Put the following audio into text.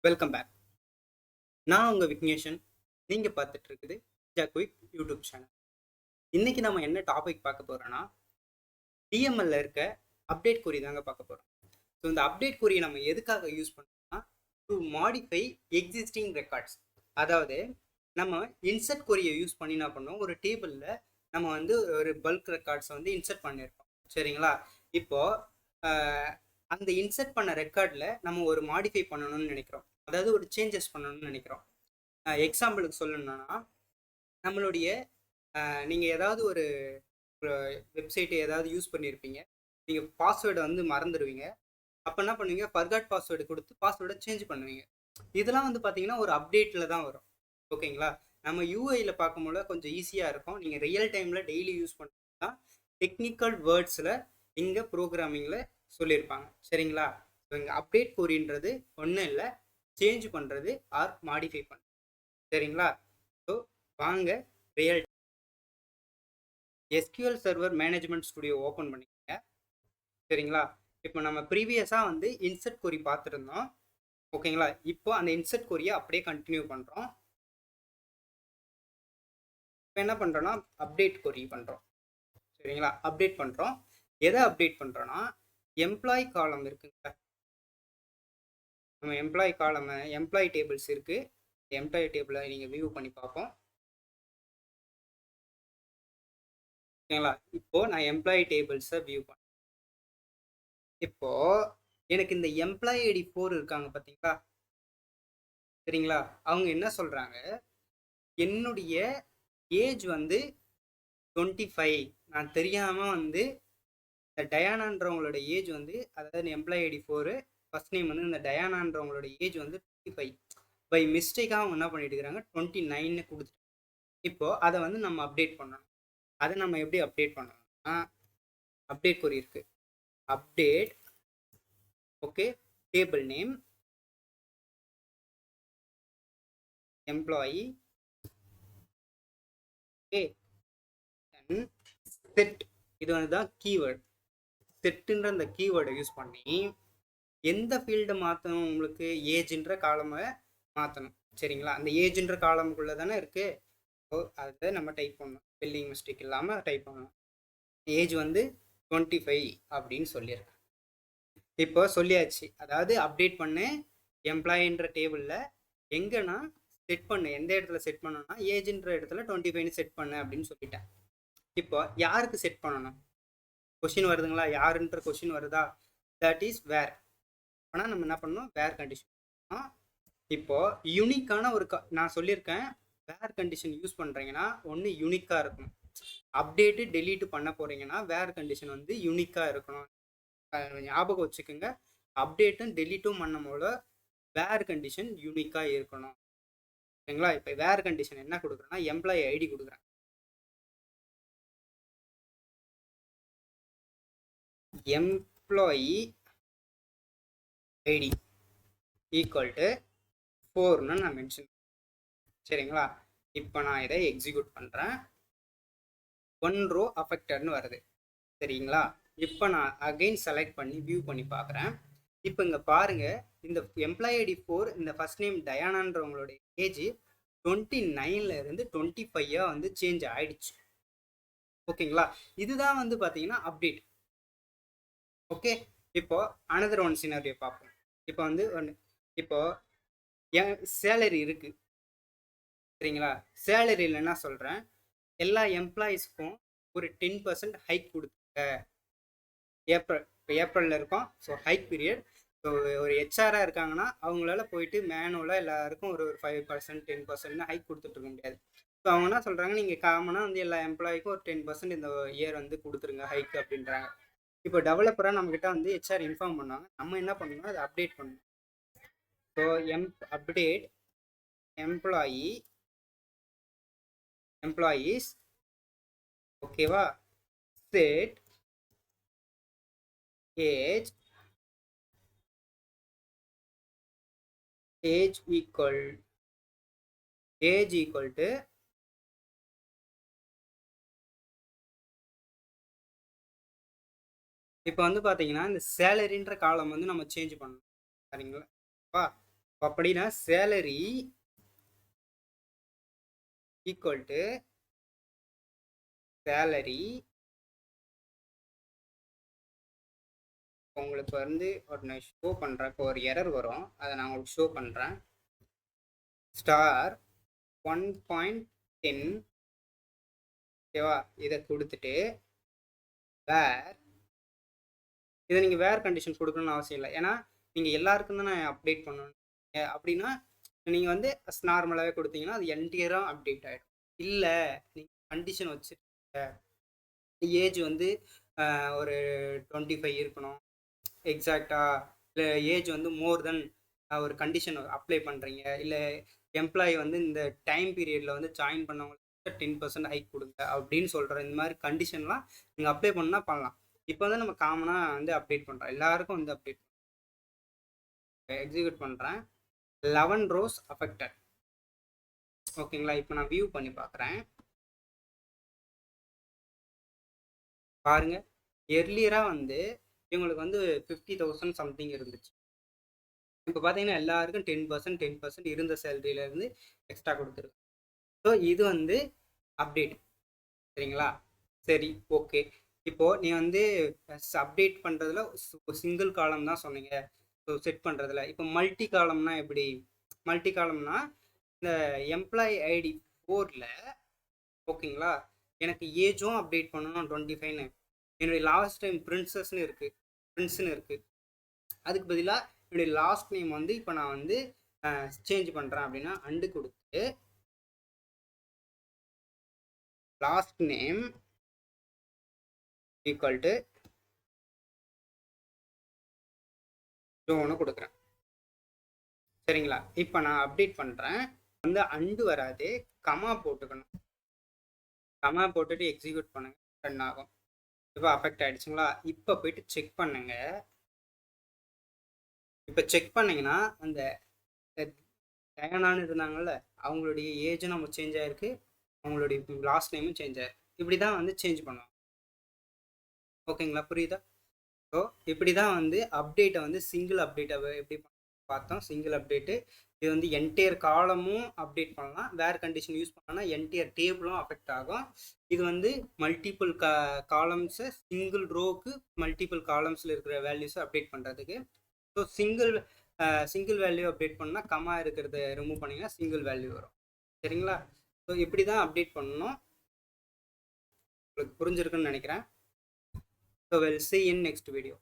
Welcome back. நான் உங்கள் விக்னேஷன். நீங்கள் பார்த்துட்டு இருக்குது குயிக் யூடியூப் சேனல். இன்னைக்கு நம்ம என்ன டாபிக் பார்க்க போகிறோன்னா, டிஎம்எல்ல இருக்க அப்டேட் குறி தாங்க பார்க்க போகிறோம். ஸோ இந்த அப்டேட் குறியை நம்ம எதுக்காக யூஸ் பண்ணோம்னா, டு மாடிஃபை எக்ஸிஸ்டிங் ரெக்கார்ட்ஸ். அதாவது நம்ம இன்சர்ட் குறியை யூஸ் பண்ணி என்ன பண்ணோம், ஒரு டேபிளில் நம்ம ஒரு பல்க் ரெக்கார்ட்ஸை இன்சர்ட் பண்ணியிருக்கோம். சரிங்களா? இப்போது அந்த இன்சர்ட் பண்ண ரெக்கார்டில் நம்ம ஒரு மாடிஃபை பண்ணணும்னு நினைக்கிறோம். அதாவது ஒரு சேஞ்சஸ் பண்ணணும்னு நினைக்கிறோம். எக்ஸாம்பிளுக்கு சொல்லணும்னா, நம்மளுடைய நீங்கள் ஏதாவது ஒரு வெப்சைட்டை ஏதாவது யூஸ் பண்ணியிருப்பீங்க. நீங்கள் பாஸ்வேர்டை மறந்துடுவீங்க. அப்போ என்ன பண்ணுவீங்க, ஃபர்காட் பாஸ்வேர்டு கொடுத்து பாஸ்வேர்டை சேஞ்ச் பண்ணுவீங்க. இதெல்லாம் பார்த்தீங்கன்னா ஒரு அப்டேட்டில் தான் வரும். ஓகேங்களா? நம்ம யூஐயில் பார்க்கும்போது கொஞ்சம் ஈஸியாக இருக்கும். நீங்கள் ரியல் டைமில் டெய்லி யூஸ் பண்ணுறதுனா டெக்னிக்கல் வேர்ட்ஸில் இங்கே ப்ரோக்ராமிங்கில் சொல்லியிருப்பாங்க. சரிங்களா? ஸோ இங்கே அப்டேட் குறின்றது ஒன்றும் இல்லை, சேஞ்ச் பண்ணுறது ஆர் மாடிஃபை பண்ணுறது. சரிங்களா? ஸோ வாங்க real SQL server management studio open பண்ணிக்கோங்க. சரிங்களா? இப்போ நம்ம ப்ரீவியஸாக இன்சர்ட் கொரி பார்த்துருந்தோம். ஓகேங்களா? இப்போ அந்த இன்சர்ட் கொரியை அப்படியே கண்டினியூ பண்ணுறோம். இப்போ என்ன பண்ணுறோன்னா, அப்டேட் கொரி பண்ணுறோம். சரிங்களா? அப்டேட் பண்ணுறோம். எதை அப்டேட் பண்ணுறோன்னா, எம்ப்ளாயி காலம் இருக்குங்க. நம்ம எம்ப்ளாயி டேபிள்ஸ் இருக்குது. எம்ப்ளாயி டேபிளை நீங்கள் வியூ பண்ணி பார்ப்போம். ஓகேங்களா? இப்போது நான் எம்ப்ளாயி டேபிள்ஸை வியூ பண்ணேன். இப்போது எனக்கு இந்த எம்ப்ளாயி ஐடி 4 இருக்காங்க பார்த்தீங்களா? சரிங்களா? அவங்க என்ன சொல்கிறாங்க, என்னுடைய ஏஜ் 25. நான் தெரியாமல் இந்த டயானான்றவங்களோட ஏஜ் அதாவது எம்ப்ளாயி ஐடி 4 ஃபர்ஸ்ட் நேம் இந்த டயானான்றவங்களோட ஏஜ் 25. பை மிஸ்டேக்காக அவங்க என்ன பண்ணிட்டு இருக்கிறாங்க, 29 கொடுத்துட்டு. இப்போது அதை நம்ம அப்டேட் பண்ணணும். அதை நம்ம எப்படி அப்டேட் பண்ணணும்னா, அப்டேட் கொரி இருக்கு. Update okay table name employee okay set. இது தான் கீவேர்டு. செட்டுன்ற அந்த கீவேர்டை யூஸ் பண்ணி எந்த ஃபீல்டை மாற்றணும், உங்களுக்கு ஏஜ்ன்ற காலமை மாற்றணும். சரிங்களா? அந்த ஏஜ்ன்ற காலமுக்குள்ளே தானே இருக்குது. ஸோ அதை நம்ம டைப் பண்ணணும். ஸ்பெல்லிங் மிஸ்டேக் இல்லாமல் டைப் பண்ணணும். ஏஜ் 25 அப்படின்னு சொல்லியிருக்கேன். இப்போ சொல்லியாச்சு. அதாவது அப்டேட் பண்ணு எம்ப்ளாயின்ற டேபிளில் எங்கன்னா செட் பண்ணு, எந்த இடத்துல செட் பண்ணணும்னா ஏஜ்ன்ற இடத்துல 25 செட் பண்ணு அப்படின்னு சொல்லிட்டேன். இப்போ யாருக்கு செட் பண்ணணும், கொஷின் வருதுங்களா? யாருன்ற கொஷின் வருதா? That is where. ஆனால் நம்ம என்ன பண்ணணும், வேர் கண்டிஷன். இப்போ யூனிக்கான நான் சொல்லியிருக்கேன், வேர் கண்டிஷன் யூஸ் பண்ணுறீங்கன்னா ஒன்று யூனிக்காக இருக்கணும். அப்டேட்டு டெலீட் பண்ண போகிறீங்கன்னா வேர் கண்டிஷன் யூனிக்காக இருக்கணும். ஞாபகம் வச்சுக்கோங்க. அப்டேட்டும் டெலீட்டும் பண்ணும்போது வேர் கண்டிஷன் யூனிக்காக இருக்கணும். ஓகேங்களா? இப்போ வேர் கண்டிஷன் என்ன கொடுக்குறேன்னா, எம்ப்ளாயி ஐடி கொடுக்குறேன். எம்ப்ளாயி ஐடி ஈக்குவல் டு 4ன்னு நான் மென்ஷன். சரிங்களா? இப்போ நான் இதை எக்ஸிக்யூட் பண்ணுறேன். 1 ரோ அஃபெக்டட்னு வருது. சரிங்களா? இப்போ நான் அகைன் செலக்ட் பண்ணி வியூ பண்ணி பார்க்குறேன். இப்போ இங்கே பாருங்கள், இந்த எம்ப்ளாயி ஐடி 4 இந்த ஃபர்ஸ்ட் நேம் டயானான்றவங்களோட ஏஜ் 29ல இருந்து 25 சேஞ்ச் ஆயிடுச்சு. ஓகேங்களா? இதுதான் பார்த்தீங்கன்னா அப்டேட். ஓகே, இப்போ அனதர் ஒன் சினாரியோ பார்ப்போம். இப்போ இப்போ என் சேலரி இருக்கு. சரிங்களா? சேலரியில் என்ன சொல்கிறேன், எல்லா எம்ப்ளாயீஸ்க்கும் ஒரு 10% ஹைக் கொடுத்துருங்க. இப்போ ஏப்ரலில் இருக்கோம். So hike period. ஸோ ஒரு ஹெச்ஆராக இருக்காங்கன்னா அவங்களால போயிட்டு மேனுவலாக எல்லாருக்கும் ஒரு 5% 10% ஹைக் கொடுத்துட்டு இருக்க முடியாது. ஸோ அவங்க என்ன சொல்கிறாங்க, நீங்கள் காமனாக எல்லா எம்ப்ளாய்க்கும் ஒரு 10% இந்த இயர் கொடுத்துருங்க ஹைக் அப்படின்றாங்க. இப்போ டெவலப்பராக நம்மக்கிட்ட ஹெச்ஆர் இன்ஃபார்ம் பண்ணாங்க. நம்ம என்ன பண்ணணும்னா அதை அப்டேட் பண்ணணும். ஸோ அப்டேட் எம்ப்ளாயீஸ் ஓகேவா, செட் ஏஜ் ஈக்குவல் டு இப்போ பார்த்தீங்கன்னா இந்த சேலரின்ற காலம் நம்ம சேஞ்ச் பண்ணணும். சரிங்களா? அப்படின்னா சேலரி ஈக்குவல் டு சேலரி. உங்களுக்கு வந்து ஒரு ஷோ பண்ணுறேன். இப்போ ஒரு எரர் வரும், அதை நான் உங்களுக்கு ஷோ பண்ணுறேன். ஸ்டார் 1.10 ஓகேவா, இதை கொடுத்துட்டு வேர், இதை நீங்கள் வேர் கண்டிஷன் கொடுக்கணும்னு அவசியம் இல்லை. ஏன்னா நீங்கள் எல்லாருக்கும் தான் நான் அப்டேட் பண்ணணும். அப்படின்னா நீங்கள் வந்து நார்மலாகவே கொடுத்தீங்கன்னா அது என்டியராக அப்டேட் ஆகிடும். இல்லை நீங்கள் கண்டிஷன் வச்சுருக்க ஏஜ் வந்து ஒரு 25 இருக்கணும் எக்ஸாக்டாக, இல்லை ஏஜ் வந்து மோர் தென் ஒரு கண்டிஷன் அப்ளை பண்ணுறீங்க, இல்லை எம்ப்ளாயி வந்து இந்த டைம் பீரியடில் வந்து ஜாயின் பண்ணவங்களுக்கு 10% ஹைக் கொடுங்க அப்படின்னு சொல்கிற இந்த மாதிரி கண்டிஷன்லாம் நீங்கள் அப்ளை பண்ணால் பண்ணலாம். இப்போ வந்து நம்ம காமனாக வந்து அப்டேட் பண்ணுறோம், எல்லாருக்கும் வந்து அப்டேட் எக்ஸிக்யூட் பண்ணுறேன். 11 rows affected. ஓகேங்களா, இப்போ நான் வியூ பண்ணி பார்க்குறேன். பாருங்க, எர்லியராக வந்து இவங்களுக்கு வந்து 50,000 சம்திங் இருந்துச்சு. இப்போ பார்த்தீங்கன்னா எல்லாருக்கும் 10% இருந்த சேலரியிலேருந்து எக்ஸ்ட்ரா கொடுத்துருக்கு. ஸோ இது வந்து அப்டேட். சரிங்களா, சரி ஓகே. இப்போது நீ வந்து அப்டேட் பண்ணுறதுல சிங்கிள் காலம் தான் சொன்னீங்க. ஸோ செட் பண்ணுறதுல இப்போ மல்டி காலம்னா எப்படி? மல்டி காலம்னா இந்த எம்ப்ளாயி ஐடி 4ல் ஓகேங்களா, எனக்கு ஏஜும் அப்டேட் பண்ணணும் 25ன்னு, என்னுடைய லாஸ்ட் டைம் பிரின்ஸ்னு இருக்குது. அதுக்கு பதிலாக என்னுடைய லாஸ்ட் நேம் வந்து இப்போ நான் வந்து சேஞ்ச் பண்ணுறேன் அப்படின்னா அண்டு கொடுத்து லாஸ்ட் நேம் ஈக்குவல் டு ஜோன்னு கொடுக்குறேன். சரிங்களா, இப்போ நான் அப்டேட் பண்ணுறேன். வந்து அண்டு வராது, கமா போட்டுக்கணும். கமா போட்டுட்டு எக்ஸிக்யூட் பண்ணுங்க, ரன் ஆகும். இப்போ அஃபெக்ட் ஆகிடுச்சுங்களா. இப்போ போயிட்டு செக் பண்ணுங்க. இப்போ செக் பண்ணிங்கன்னா அந்த டயனான்னு இருந்தாங்கல்ல, அவங்களுடைய ஏஜும் நம்ம சேஞ்ச் ஆகிருக்கு, அவங்களுடைய லாஸ்ட் நேமும் சேஞ்ச் ஆகிருக்கு. இப்படி தான் வந்து சேஞ்ச் பண்ணுவோம். ஓகேங்களா, புரியுதா? ஸோ இப்படி தான் வந்து அப்டேட்டை வந்து சிங்கிள் அப்டேட்டை எப்படி பார்த்தோம். சிங்கிள் அப்டேட்டு இது வந்து என்டையர் காலமும் அப்டேட் பண்ணலாம். வேறு கண்டிஷன் யூஸ் பண்ணோன்னா என்டையர் டேபிளும் அஃபெக்ட் ஆகும். இது வந்து மல்டிபிள் காலம்ஸை சிங்கிள் ரோவுக்கு மல்டிபிள் காலம்ஸில் இருக்கிற வேல்யூஸை அப்டேட் பண்ணுறதுக்கு. ஸோ சிங்கிள் வேல்யூ அப்டேட் பண்ணால் கமா இருக்கிறத ரிமூவ் பண்ணிங்கன்னா சிங்கிள் வேல்யூ வரும். சரிங்களா, ஸோ இப்படி தான் அப்டேட் பண்ணணும். உங்களுக்கு புரிஞ்சிருக்குன்னு நினைக்கிறேன். So we'll see in next video.